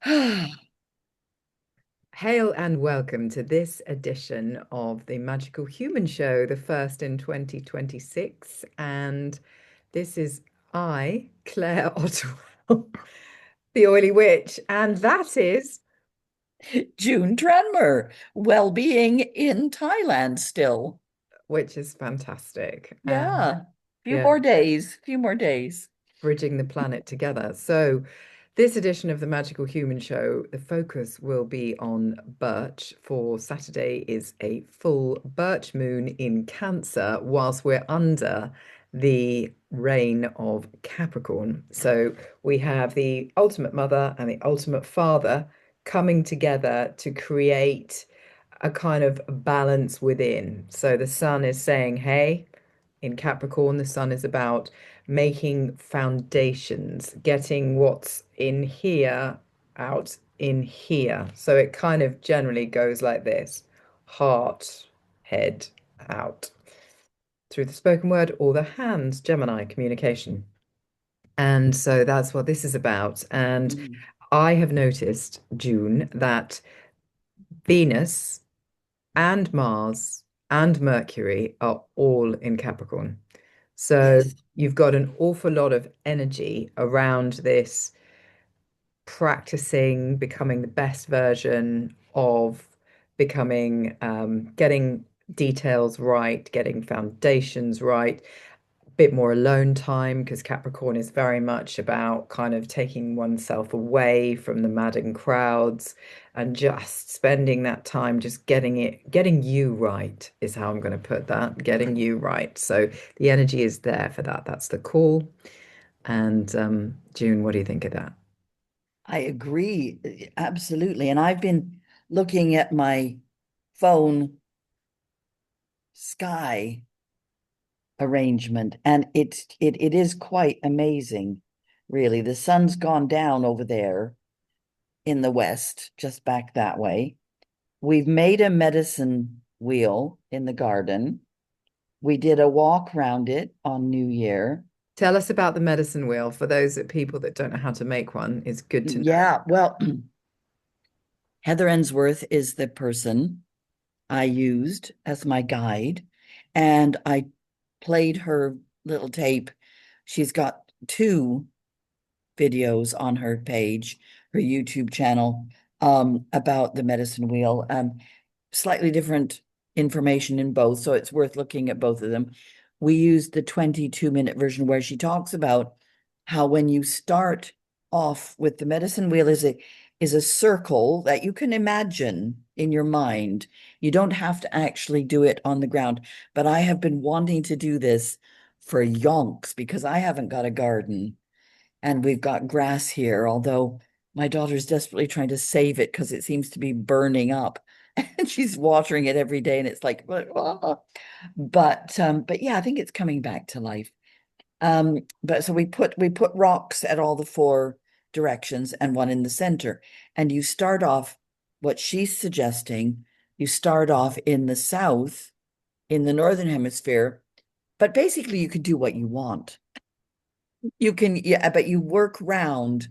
Hail and welcome to this edition of the Magical Human Show, the first in 2026. And this is I, Claire Otterwell, the Oily Witch, and that is, June Tranmer, well-being in Thailand still. which is fantastic. And Yeah. Few yeah, more days, few more days. bridging the planet together. So, this edition of the Magical Human Show, the focus will be on Birch. For Saturday is a full Birch moon in Cancer, whilst we're under the reign of Capricorn. So we have the ultimate mother and the ultimate father coming together to create a kind of balance within. So the sun is saying, hey, in Capricorn, the sun is about making foundations, getting what's in here out in here. So it kind of generally goes like this: heart, head, out. Through the spoken word or the hands, Gemini communication. And so that's what this is about. And Mm. I have noticed, June, that Venus and Mars and Mercury are all in Capricorn. So Yes. you've got an awful lot of energy around this practicing, becoming the best version of becoming, getting details right, getting foundations right, bit more alone time because Capricorn is very much about kind of taking oneself away from the madding crowds and just spending that time just getting you right is how I'm going to put that, getting you right. So the energy is there for that. That's the call. And June, what do you think of that? I agree. Absolutely. And I've been looking at my phone sky arrangement, and it is quite amazing, really. The sun's gone down over there in the west, just back that way. We've made a medicine wheel in the garden. We did a walk round it on New Year. Tell us about the medicine wheel for those that people that don't know how to make one. It's good to know. Yeah, well, Heather Ensworth is the person I used as my guide, and I played her little tape. She's got two videos on her page, her YouTube channel, about the medicine wheel. Slightly different information in both, so it's worth looking at both of them. We used the 22-minute version where she talks about how when you start off with the medicine wheel is a circle that you can imagine in your mind. You don't have to actually do it on the ground. But I have been wanting to do this for yonks because I haven't got a garden and we've got grass here, although my daughter's desperately trying to save it because it seems to be burning up. And she's watering it every day, and it's like, "Ah." But yeah, I think it's coming back to life. But so we put rocks at all the four directions and one in the center. And you start off what she's suggesting, you start off in the south, in the northern hemisphere, but basically you can do what you want. You can, yeah, but you work round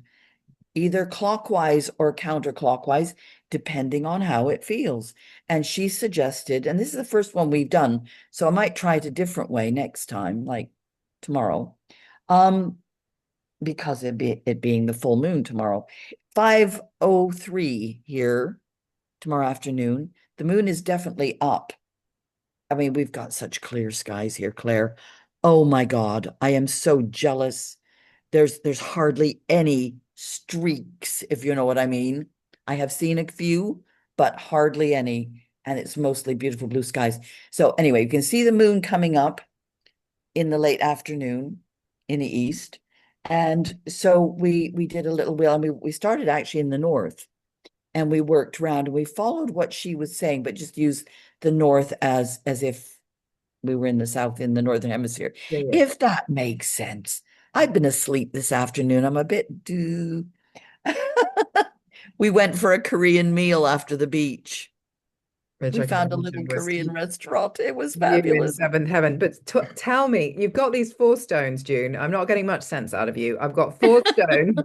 either clockwise or counterclockwise, depending on how it feels. And she suggested, and this is the first one we've done, so I might try it a different way next time, like tomorrow. Um, because it being the full moon tomorrow. 5:03 here tomorrow afternoon. The moon is definitely up. I mean, we've got such clear skies here, Claire. Oh my God, I am so jealous. There's hardly any streaks, if you know what I mean. I have seen a few, but hardly any, and it's mostly beautiful blue skies. So anyway, you can see the moon coming up in the late afternoon in the east. And so we did a little wheel, and we started actually in the north, and we worked around and we followed what she was saying, but just used the north as if we were in the south, in the northern hemisphere, Yeah, yeah. if that makes sense. I've been asleep this afternoon. I'm a bit due. We went for a Korean meal after the beach. Which We I can found a imagine little was Korean restaurant. It was you in fabulous. seventh heaven. But t tell me, you've got these four stones, June. I'm not getting much sense out of you. I've got four stones.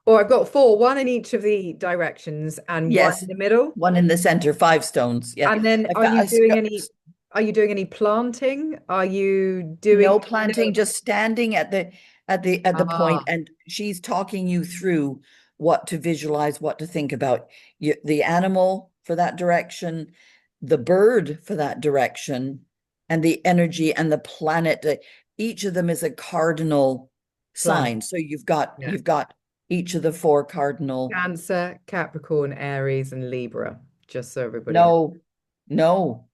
Or I've got four, one in each of the directions and one in Yes, the middle. one in the center, 5 stones. Yeah. And then I found are you doing any planting? Are you doing no no? planting, just standing at the point, Ah, and she's talking you through what to visualize, what to think about. The animal for that direction, the bird for that direction, and the energy and the planet. Each of them is a cardinal planet. sign. So Yeah. you've got each of the four cardinal. Cancer, Capricorn, Aries, and Libra, just so everybody knows. No, no,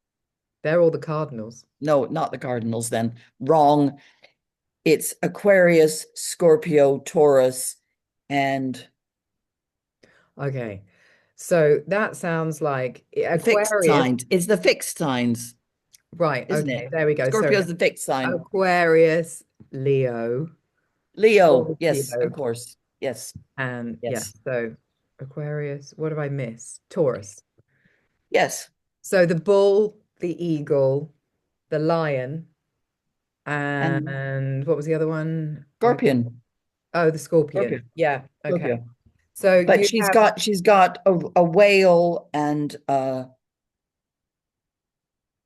They're all the cardinals. no, not the cardinals then. Wrong. It's Aquarius, Scorpio, Taurus, and Okay. So that sounds like the fixed Aquarius. signs. It's the fixed signs, Right. isn't it? Okay. There we go. So Scorpio's the fixed sign. Aquarius, Leo, Leo, yes, of Scorpio, course. Yes, and yeah. yes, So Aquarius, what have I missed? Taurus. yes. So the bull, the eagle, the lion, And and what was the other one? Scorpion, Oh, the Scorpio, scorpion. Yeah. Okay. Scorpio. So But you she's have, got she's got a whale and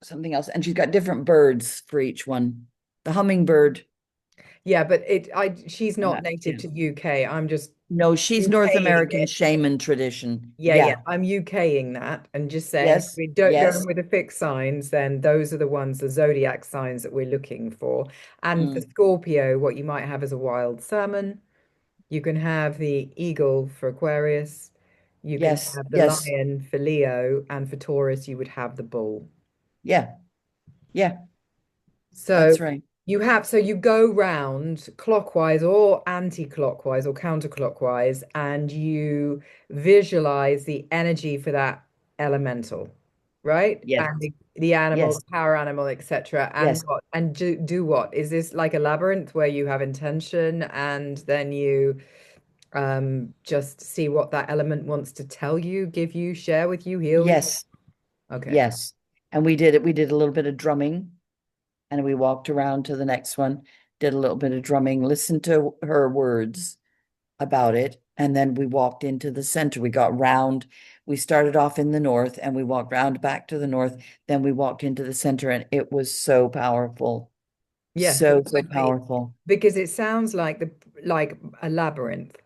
something else, and she's got different birds for each one. The hummingbird. yeah, but she's And not that, native yeah. to UK. I'm just No, she's North UKing American it. shaman tradition. Yeah, yeah. Yeah. I'm UKing that and just saying if Yes, we don't go in yes. with the fixed signs, then those are the ones, the zodiac signs that we're looking for. And for Mm, Scorpio, what you might have is a wild salmon. You can have the eagle for Aquarius. You can yes, have the yes. lion for Leo, and for Taurus, you would have the bull. Yeah, yeah, So that's right. so you go round clockwise or anti-clockwise or counterclockwise, and you visualize the energy for that elemental, right? Yes, And the animal, yes, the power animal, etc. And yes, what and do what? Is this like a labyrinth where you have intention and then you just see what that element wants to tell you, give you, share with you, heal you? yes, Okay. yes. And we did it. We did a little bit of drumming and we walked around to the next one, did a little bit of drumming, listened to her words about it. And then we walked into the center. We got round. We started off in the north and we walked round back to the north. Then we walked into the center and it was so powerful. Yes, So, so powerful. because it sounds like the like a labyrinth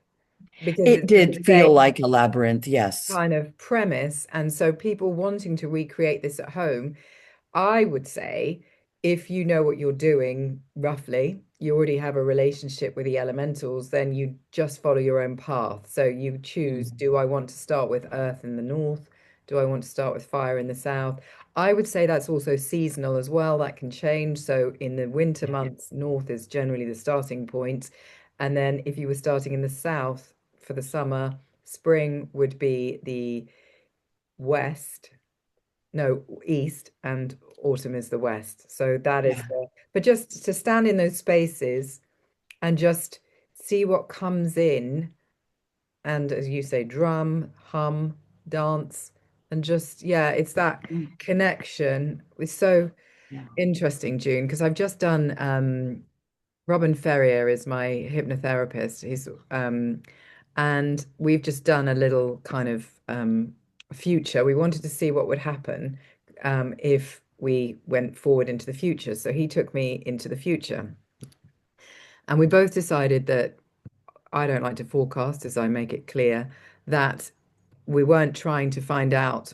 because It it's the did feel same like a labyrinth. Yes. kind of premise. And so people wanting to recreate this at home, I would say if you know what you're doing roughly, you already have a relationship with the elementals, then you just follow your own path. So you choose, Mm. do I want to start with earth in the north? Do I want to start with fire in the south? I would say that's also seasonal as well. That can change. So in the winter months, north is generally the starting point. And then if you were starting in the south for the summer, spring would be the west, no, east, and autumn is the west. So that is Yeah. but just to stand in those spaces and just see what comes in. And as you say, drum, hum, dance, and just, yeah, it's that Mm. connection. It's so Yeah. interesting, June, because I've just done Robin Ferrier is my hypnotherapist. And we've just done a little kind of future. We wanted to see what would happen if we went forward into the future. So he took me into the future. And we both decided that I don't like to forecast, as I make it clear, that we weren't trying to find out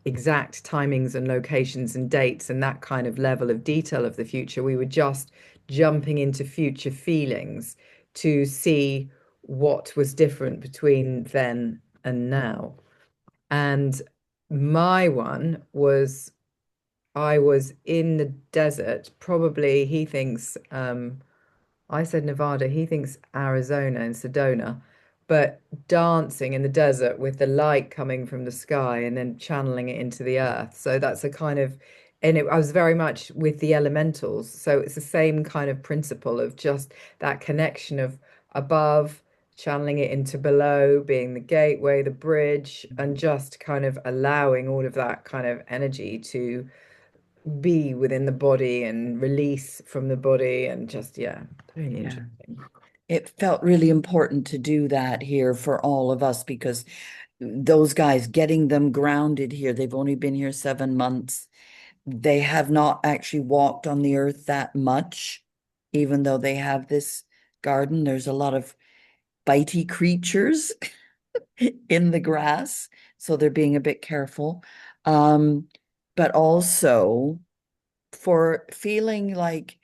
exact timings and locations and dates and that kind of level of detail of the future. We were just jumping into future feelings to see what was different between then and now. And my one was I was in the desert. Probably he thinks I said Nevada, he thinks Arizona and Sedona, but dancing in the desert with the light coming from the sky and then channeling it into the earth. So that's a kind of, I was very much with the elementals. So it's the same kind of principle of just that connection of above, channeling it into below, being the gateway, the bridge, and just kind of allowing all of that kind of energy to be within the body and release from the body and just, yeah, really Yeah. interesting. it felt really important to do that here for all of us because those guys getting them grounded here, they've only been here 7 months. They have not actually walked on the earth that much, even though they have this garden. There's a lot of bitey creatures in the grass, so they're being a bit careful. Um, but also for feeling like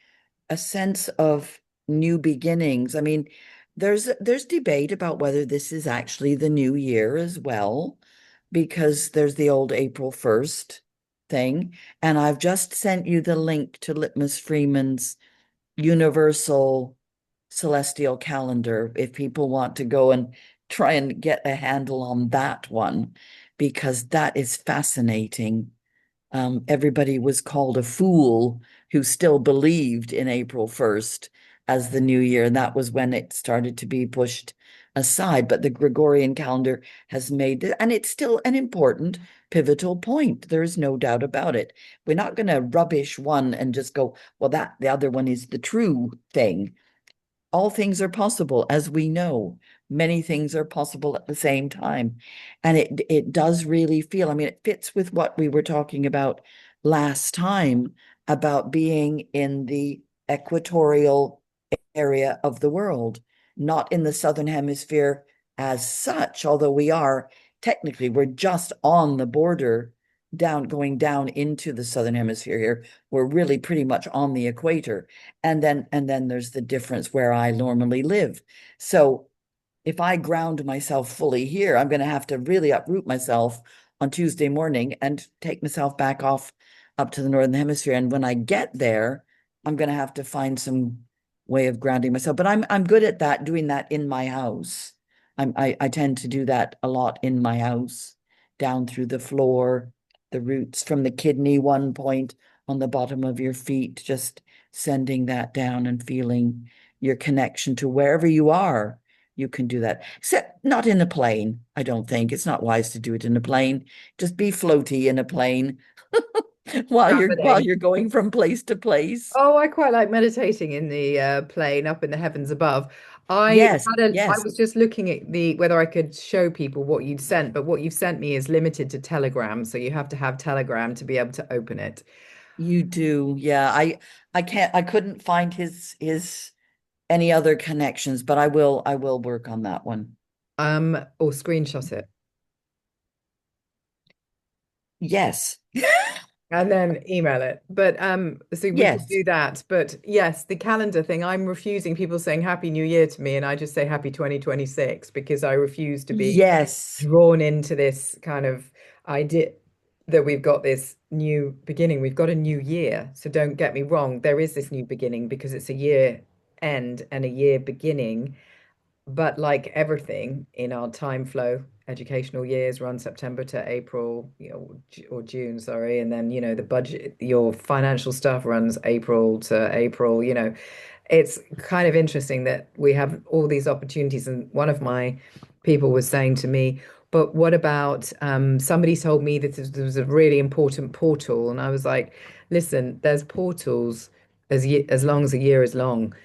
a sense of new beginnings. I mean, there's debate about whether this is actually the new year as well, because there's the old April 1st thing. And I've just sent you the link to Litmus Freeman's Universal Celestial Calendar if people want to go and try and get a handle on that one, because that is fascinating. Everybody was called a fool who still believed in April 1st as the new year. And that was when it started to be pushed aside. But the Gregorian calendar has made it, and it's still an important pivotal point. There is no doubt about it. We're not going to rubbish one and just go, well, that the other one is the true thing. All things are possible, as we know. Many things are possible at the same time. And it does really feel, I mean, it fits with what we were talking about last time about being in the equatorial area of the world, not in the southern hemisphere as such, although we are technically, we're just on the border going down into the southern hemisphere here. We're really pretty much on the equator. And then there's the difference where I normally live. So if I ground myself fully here, I'm going to have to really uproot myself on Tuesday morning and take myself back off up to the northern hemisphere. And when I get there, I'm going to have to find some way of grounding myself. But I'm good at that, doing that in my house. I tend to do that a lot in my house, down through the floor, the roots from the kidney, one point on the bottom of your feet, just sending that down and feeling your connection to wherever you are. You can do that, except not in a plane. I don't think it's not wise to do it in a plane. Just be floaty in a plane while Traveling. you're going from place to place. Oh, I quite like meditating in the plane up in the heavens above. Yes, I yes, was just looking at the whether I could show people what you'd sent, but what you've sent me is limited to Telegram, so you have to have Telegram to be able to open it. you do. Yeah, I couldn't find his any other connections, but I will work on that one. Or screenshot it. Yes. And then email it. But so we could Yes. do that. But yes, the calendar thing, I'm refusing people saying Happy New Year to me, and I just say Happy 2026 because I refuse to be Yes. drawn into this kind of idea that we've got this new beginning. We've got a new year. So don't get me wrong, there is this new beginning because it's a year end and a year beginning. But like everything in our time flow, educational years run September to April, or June, sorry, and then the budget, your financial stuff runs April to April. It's kind of interesting that we have all these opportunities. And one of my people was saying to me, but what about somebody told me that there was a really important portal, and I was like, listen, there's portals as long as a year is long.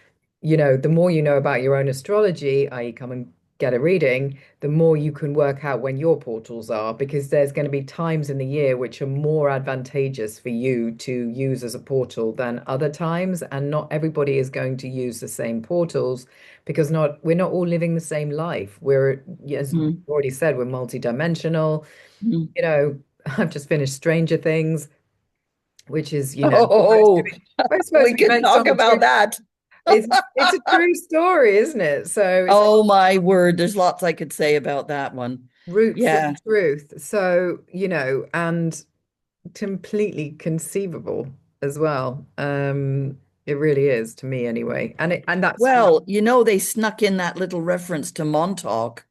The more you know about your own astrology, i.e., come and get a reading, the more you can work out when your portals are, because there's going to be times in the year which are more advantageous for you to use as a portal than other times. And not everybody is going to use the same portals because we're not all living the same life. As you Mm. already said, we're multidimensional. Mm. You know, I've just finished Stranger Things, which is, Oh, supposed we to be could based talk on a about true that. it's a true story, isn't it? So it's like Oh my word, there's lots I could say about that one. roots Yeah. in truth. So, and completely conceivable as well. It really is to me anyway. And that's why, Well, they snuck in that little reference to Montauk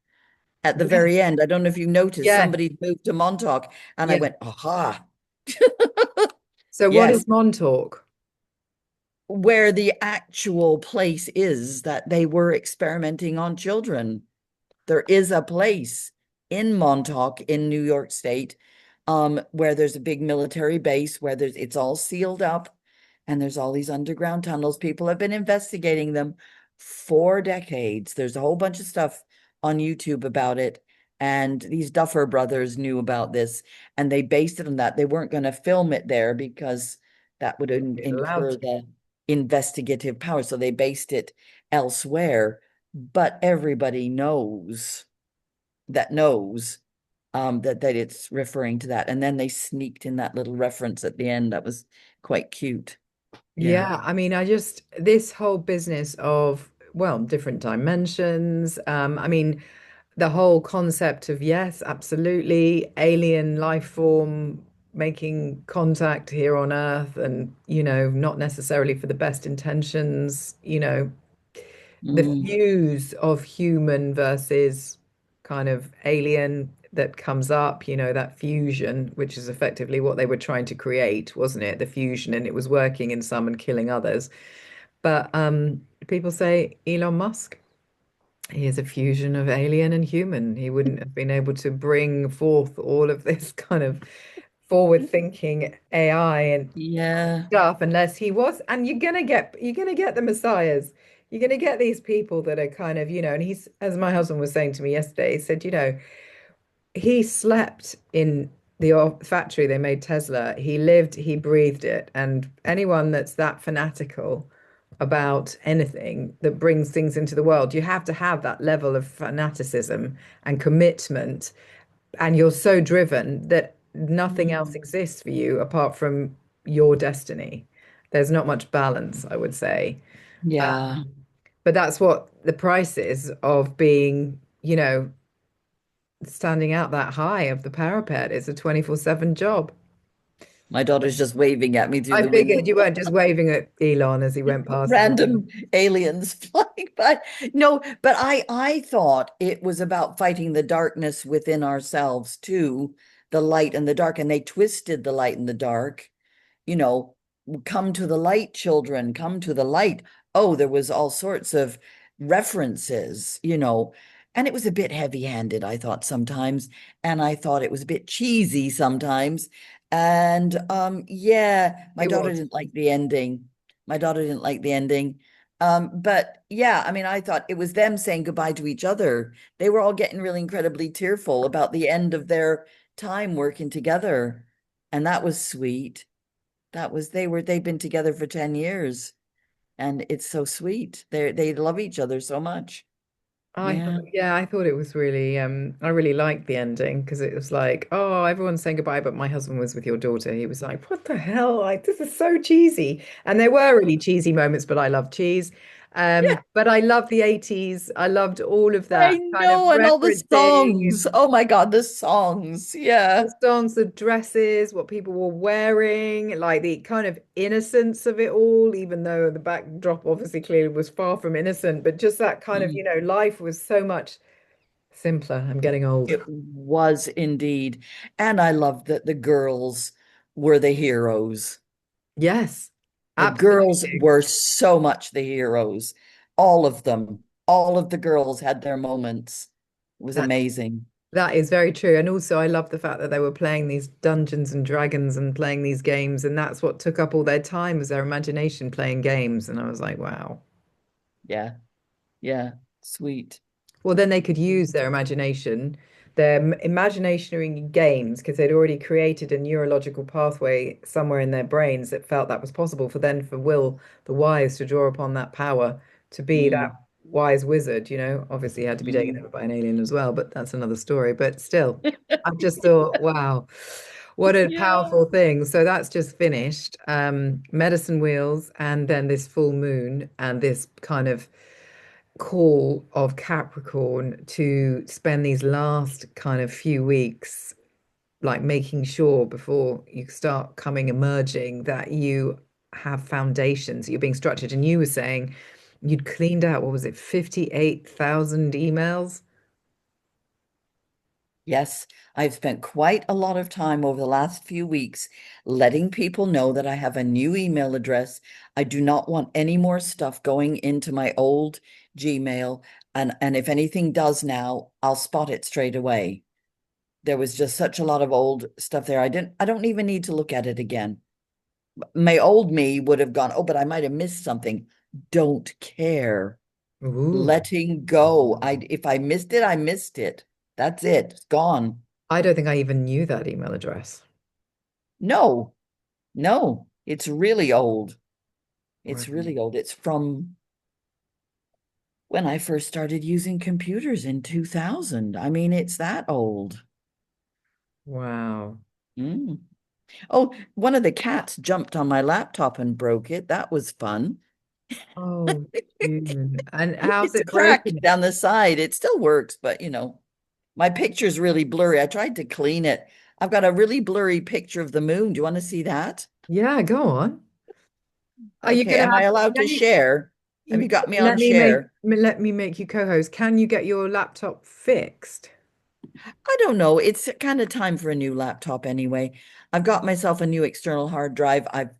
at the yes, very end. I don't know if you noticed yes, somebody moved to Montauk, and I yes. went, aha. So what Yes, is Montauk? where the actual place is that they were experimenting on children. There is a place in Montauk in New York State, where there's a big military base where it's all sealed up and there's all these underground tunnels. People have been investigating them 4 decades. There's a whole bunch of stuff on YouTube about it. And these Duffer brothers knew about this and they based it on that. They weren't going to film it there because that would He's allowed incur to. the investigative power. So they based it elsewhere. But everybody knows that it's referring to that. And then they sneaked in that little reference at the end. That was quite cute. Yeah. Yeah, I mean, this whole business of, well, different dimensions. I mean, the whole concept of, yes, absolutely, alien life form making contact here on Earth and, not necessarily for the best intentions, the Mm, fuse of human versus kind of alien that comes up, that fusion, which is effectively what they were trying to create, wasn't it? The fusion, and it was working in some and killing others. But people say Elon Musk, he is a fusion of alien and human. He wouldn't have been able to bring forth all of this kind of forward-thinking AI and yeah. stuff unless he was. And you're gonna get the messiahs. You're gonna get these people that are kind of, and he's, as my husband was saying to me yesterday, he said, he slept in the factory they made Tesla. He lived, he breathed it. And anyone that's that fanatical about anything that brings things into the world, you have to have that level of fanaticism and commitment. And you're so driven that nothing else Mm, exists for you apart from your destiny. There's not much balance, I would say. yeah. But that's what the price is of being, standing out that high of the parapet. It's a 24/7 job. My daughter's just waving at me through I the window. figured you weren't just waving at Elon as he went past the room. Random aliens flying by. No, but I thought it was about fighting the darkness within ourselves too, the light and the dark, and they twisted the light and the dark. You know, come to the light, children, come to the light. Oh, there was all sorts of references, and it was a bit heavy-handed, I thought sometimes, and I thought it was a bit cheesy sometimes. And yeah, my It daughter was. didn't like the ending. My daughter didn't like the ending. But yeah, I mean, I thought it was them saying goodbye to each other. They were all getting really incredibly tearful about the end of their time working together. And that was sweet. They've been together for 10 years and it's so sweet. They love each other so much. I thought, Yeah. yeah, I thought it was really, I really liked the ending because it was like, oh, everyone's saying goodbye, but my husband was with your daughter. He was like, what the hell? Like, this is so cheesy. And there were really cheesy moments, but I love cheese. Yeah, But I love the 80s. I loved all of I that kind of know. And all the songs. referencing Oh my God, the songs. the Yeah. songs, the dresses, what people were wearing, like the kind of innocence of it all, even though the backdrop obviously clearly was far from innocent, but just that kind of, Mm. life was so much simpler. I'm getting old. It was indeed. And I loved that the girls were the heroes. Yes, The girls absolutely. were so much the heroes. All of them. All of the girls had their moments. It was That amazing. that is very true. And also I love the fact that they were playing these Dungeons and Dragons and playing these games, and that's what took up all their time was their imagination playing games. And I was like, wow. Yeah. Yeah. Sweet. Well, then they could use their imagination, their imaginary games, because they'd already created a neurological pathway somewhere in their brains that felt that was possible for Will, the wise, to draw upon that power to be that Mm. wise wizard. Obviously he had to be taken Mm. over by an alien as well, but that's another story. But still, I just thought, wow, what a Yeah. powerful thing. So that's just finished. Medicine wheels, and then this full moon, and this kind of call of Capricorn to spend these last kind of few weeks, like making sure before you start emerging, that you have foundations, you're being structured. And you were saying you'd cleaned out, what was it, 58,000 emails? Yes, I've spent quite a lot of time over the last few weeks letting people know that I have a new email address. I do not want any more stuff going into my old Gmail. And if anything does now, I'll spot it straight away. There was just such a lot of old stuff there. I don't even need to look at it again. My old me would have gone, oh, but I might have missed something. Don't care. Ooh, letting go. If I missed it, I missed it. That's it. It's gone. I don't think I even knew that email address. No, no, it's really old. It's Wow. really old. It's from when I first started using computers in 2000. I mean, it's that old. Wow. Mm. Oh, one of the cats jumped on my laptop and broke it. That was fun. Oh, June. And how's It's it cracked broken? down the side. It still works, but my picture's really blurry. I tried to clean it. I've got a really blurry picture of the moon. Do you want to see that? Yeah, go on. Are you Okay, gonna am I have, allowed to can share? Have you you got me on share? let me make you co-host. Can you get your laptop fixed? I don't know. It's kind of time for a new laptop anyway. I've got myself a new external hard drive. I've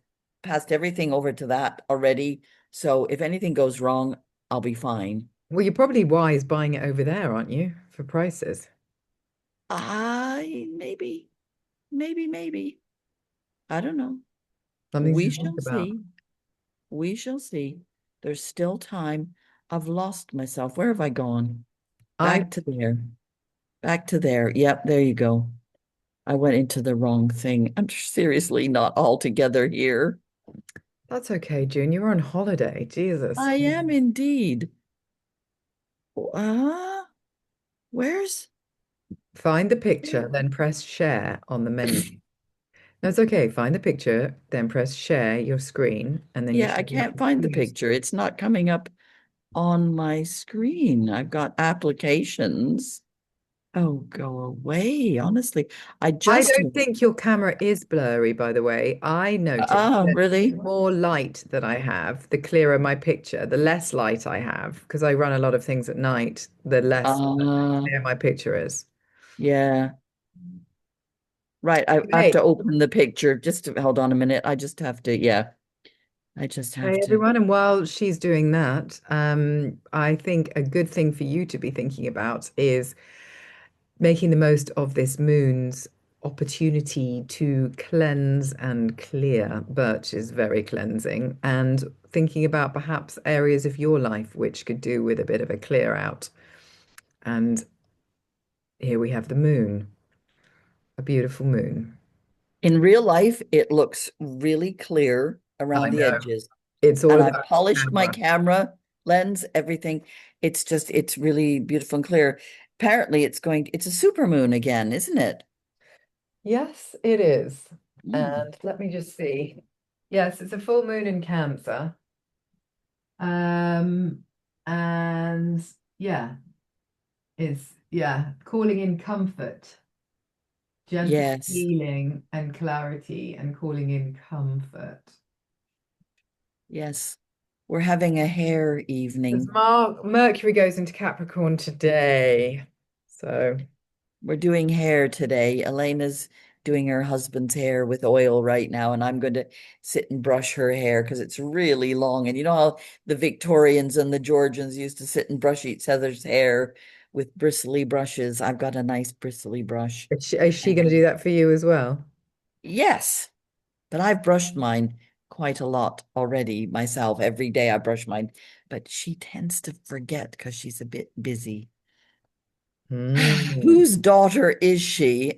passed everything over to that already. So if anything goes wrong, I'll be fine. Well, you're probably wise buying it over there, aren't you? For prices. I maybe. I don't know. Something We to think shall about. see. We shall see. There's still time. I've lost myself. Where have I gone? I Back to there. Back to there. Yep, there you go. I went into the wrong thing. I'm seriously not all together here. That's okay, June. You're on holiday. Jesus. I am indeed. Uh, where's Find the picture, then press share on the menu. That's okay. Find the picture, then press share your screen, and then you yeah, I should be able can't to find the see your picture. screen. It's not coming up on my screen. I've got applications. Oh, go away. Honestly, I I just, don't think your camera is blurry, by the way. I noticed that the really? more light that I have, the clearer my picture. The less light I have, because I run a lot of things at night, the less Uh, clear my picture is. yeah. Right. I have Hey, to open the picture. Hold on a minute. I just have to, yeah. I just have hey to. everyone. And while she's doing that, I think a good thing for you to be thinking about is making the most of this moon's opportunity to cleanse and clear. Birch is very cleansing, and thinking about perhaps areas of your life which could do with a bit of a clear out. And here we have the moon, a beautiful moon. In real life, it looks really clear I around the know. edges. It's all And I about the polished my camera. camera lens, everything. It's really beautiful and clear. Apparently, it's a super moon again, isn't it? Yes, it is. Mm. And let me just see. Yes, it's a full moon in Cancer. Um, and yeah, it's calling in comfort, gentle Yes, healing and clarity, and calling in comfort. yes. We're having a hair Because evening. Mercury goes into Capricorn today. So We're doing hair today. Elena's doing her husband's hair with oil right now, and I'm going to sit and brush her hair because it's really long. And you know how the Victorians and the Georgians used to sit and brush each other's hair with bristly brushes. I've got a nice bristly brush. is she going to And do that for you as well? yes, but I've brushed mine quite a lot already myself. Every day I brush mine, but she tends to forget because she's a bit busy. Hmm. Whose daughter is she?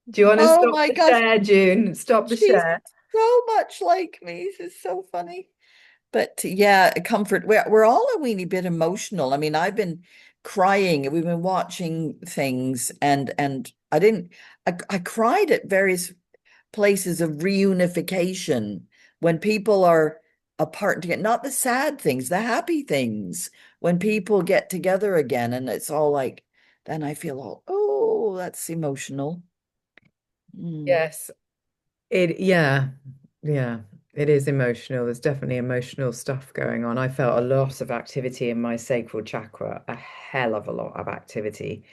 Do you want to Oh stop my the gosh, share, June? Stop the she's share. so much like me. This is so funny. But yeah, comfort. We're all a weeny bit emotional. I mean, I've been crying. We've been watching things, and I didn't. I cried at various places of reunification when people are apart together. Not the sad things, the happy things. When people get together again, and it's all like, then I feel all, oh, that's emotional. Mm. Yes, yeah, yeah, it is emotional. There's definitely emotional stuff going on. I felt a lot of activity in my sacral chakra, a hell of a lot of activity.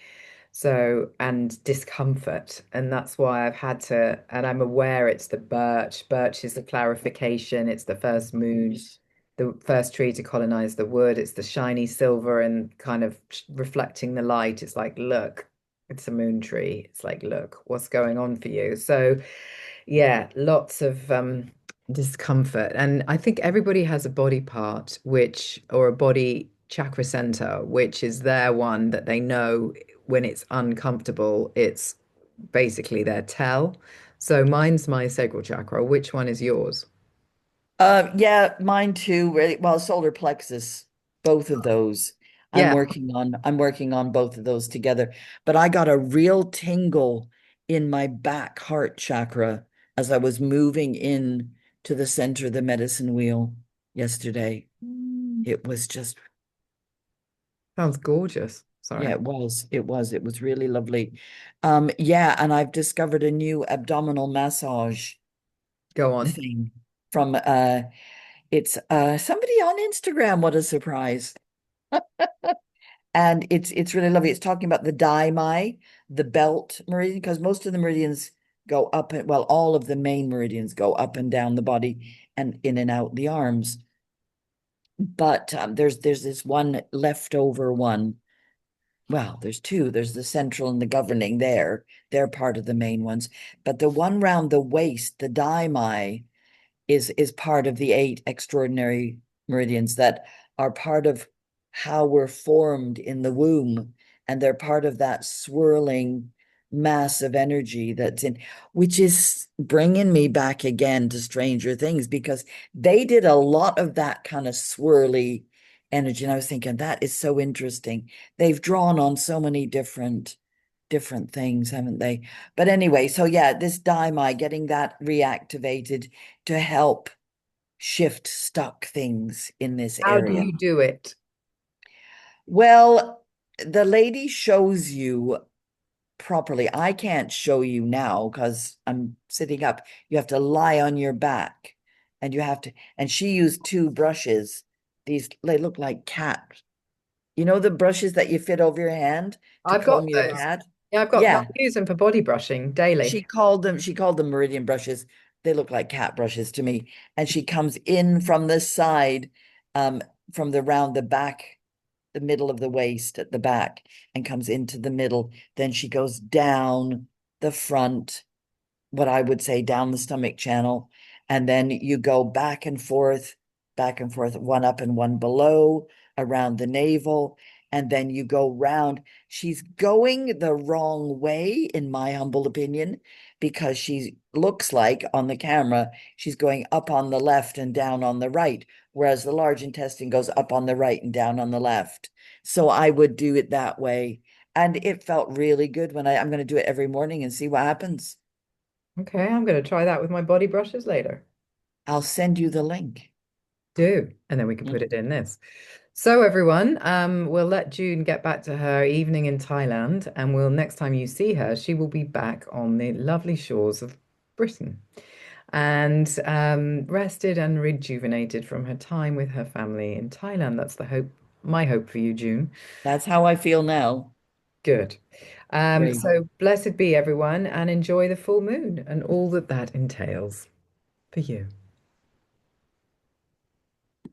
So, and discomfort. And that's why I've had to, and I'm aware it's the birch. Birch is the clarification, it's the first moon, the first tree to colonize the wood. It's the shiny silver and kind of reflecting the light. It's like, look, it's a moon tree. It's like, look, what's going on for you? So, yeah, lots of discomfort. And I think everybody has a body part which, or a body chakra center, which is their one that they know when it's uncomfortable, it's basically their tell. So mine's my sacral chakra. Which one is yours? Yeah, mine too. Really, well, solar plexus, both of those. Yeah, I'm working on both of those together. But I got a real tingle in my back heart chakra as I was moving in to the center of the medicine wheel yesterday. It was just, sounds gorgeous. yeah, Sorry. it was really lovely. Yeah, and I've discovered a new abdominal massage Go on. thing from it's somebody on Instagram. What a surprise. And it's really lovely. It's talking about the daimai, the belt meridian, because most of the meridians go up and well, all of the main meridians go up and down the body and in and out the arms. But there's this one leftover one. Well, there's two. There's the central and the governing there. They're part of the main ones. But the one round the waist, the daimai, is part of the eight extraordinary meridians that are part of how we're formed in the womb, and they're part of that swirling mass of energy that's in, which is bringing me back again to Stranger Things, because they did a lot of that kind of swirly energy, and I was thinking that is so interesting. They've drawn on so many different things, haven't they? But anyway, so yeah, this daimai, getting that reactivated to help shift stuck things in this How do area. you do it? Well, the lady shows you properly. I can't show you now because I'm sitting up. You have to lie on your back and you have to, and she used two brushes. These, they look like cat. You know the brushes that you fit over your hand to I've got comb your those. cat? Yeah, I've got, I Yeah, use them for body brushing daily. she called them meridian brushes. They look like cat brushes to me. And she comes in from the side, um, from the round the back, the middle of the waist at the back, and comes into the middle. Then she goes down the front, what I would say down the stomach channel. And then you go back and forth, one up and one below, around the navel. And then you go round. She's going the wrong way, in my humble opinion, because she looks like on the camera, she's going up on the left and down on the right, whereas the large intestine goes up on the right and down on the left. So I would do it that way. And it felt really good when I'm going to do it every morning and see what happens. Okay, I'm going to try that with my body brushes later. I'll send you the link. Do. And then we can put Mm. it in this. So everyone, we'll let June get back to her evening in Thailand, and we'll next time you see her, she will be back on the lovely shores of Britain and rested and rejuvenated from her time with her family in Thailand. That's the hope, my hope for you, June. That's how I feel now. Good. Great. So blessed be everyone, and enjoy the full moon and all that that entails for you.